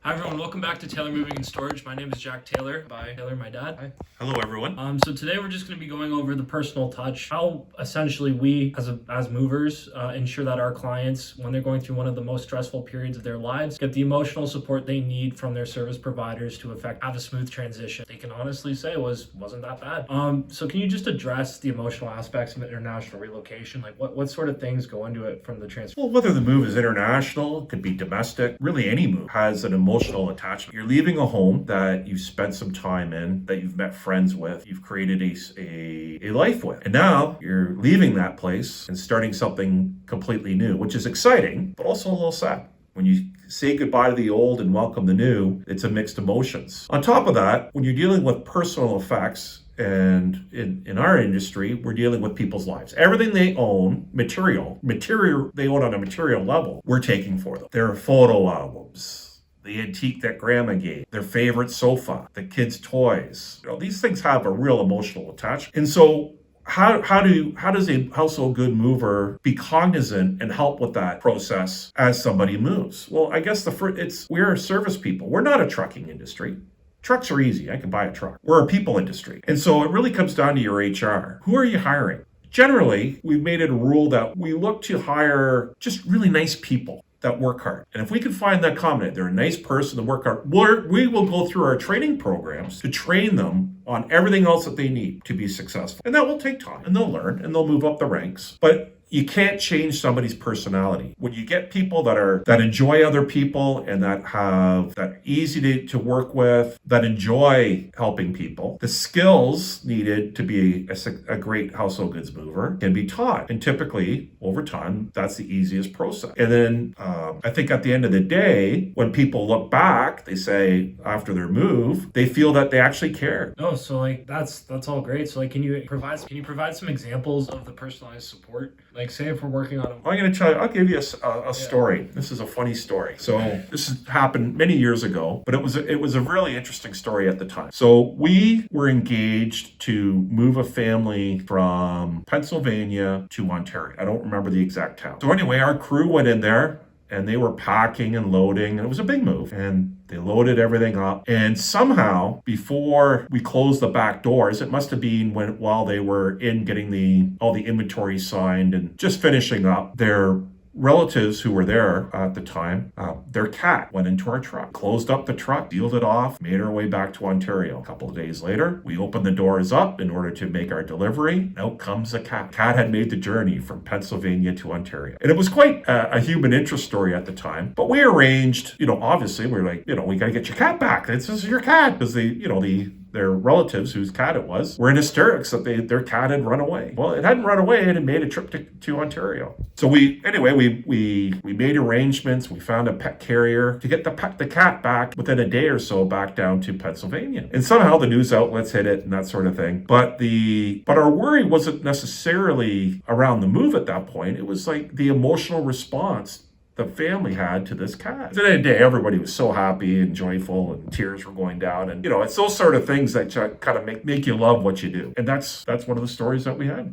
Hi everyone, welcome back to Taylor Moving and Storage. My name is Jack Taylor, by Taylor, my dad. Hi. Hello, everyone. So today we're just going to be going over the personal touch, how essentially we as movers ensure that our clients, when they're going through one of the most stressful periods of their lives, get the emotional support they need from their service providers to have a smooth transition. They can honestly say wasn't that bad. So can you just address the emotional aspects of international relocation? Like what sort of things go into it from the transfer? Well, whether the move is international, it could be domestic, really any move has an emotional attachment. You're leaving a home that you've spent some time in, that you've met friends with, you've created a life with. And now you're leaving that place and starting something completely new, which is exciting, but also a little sad. When you say goodbye to the old and welcome the new, it's a mixed emotions. On top of that, when you're dealing with personal effects, and in our industry, we're dealing with people's lives. Everything they own, material they own on a material level, we're taking for them. Their photo albums, the antique that grandma gave, their favorite sofa, the kids' toys. These things have a real emotional attachment. And so how does a household good mover be cognizant and help with that process as somebody moves? Well, I guess we're service people. We're not a trucking industry. Trucks are easy. I can buy a truck. We're a people industry. And so it really comes down to your HR. Who are you hiring? Generally, we've made it a rule that we look to hire just really nice people that work hard. And if we can find that common, they're a nice person to work hard, we will go through our training programs to train them on everything else that they need to be successful. And that will take time, and they'll learn, and they'll move up the ranks. But you can't change somebody's personality. When you get people that enjoy other people and that are easy to work with, that enjoy helping people, the skills needed to be a great household goods mover can be taught. And typically, over time, that's the easiest process. And then I think at the end of the day, when people look back, they say after their move, they feel that they actually care. No, so that's all great. So can you provide some examples of the personalized support? Like say if we're working on I'll give you a story. This is a funny story. So this has happened many years ago, but it was a really interesting story at the time. So we were engaged to move a family from Pennsylvania to Ontario. I don't remember the exact town. So anyway, our crew went in there and they were packing and loading, and it was a big move. And they loaded everything up. And somehow, before we closed the back doors, it must have been while they were in getting all the inventory signed and just finishing up, their relatives who were there at the time, their cat went into our truck, closed up the truck, sealed it off, made our way back to Ontario. A couple of days later, we opened the doors up in order to make our delivery. Out comes a cat. Cat had made the journey from Pennsylvania to Ontario. And it was quite a human interest story at the time. But we arranged, obviously, we're like, we got to get your cat back. This is your cat. Because their relatives, whose cat it was, were in hysterics that their cat had run away. Well, it hadn't run away, and it made a trip to Ontario. So we made arrangements. We found a pet carrier to get the cat back within a day or so back down to Pennsylvania. And somehow the news outlets hit it and that sort of thing. But our worry wasn't necessarily around the move at that point. It was like the emotional response the family had to this cat. At the end of the day, everybody was so happy and joyful, and tears were going down. And it's those sort of things that kind of make you love what you do. And that's one of the stories that we had.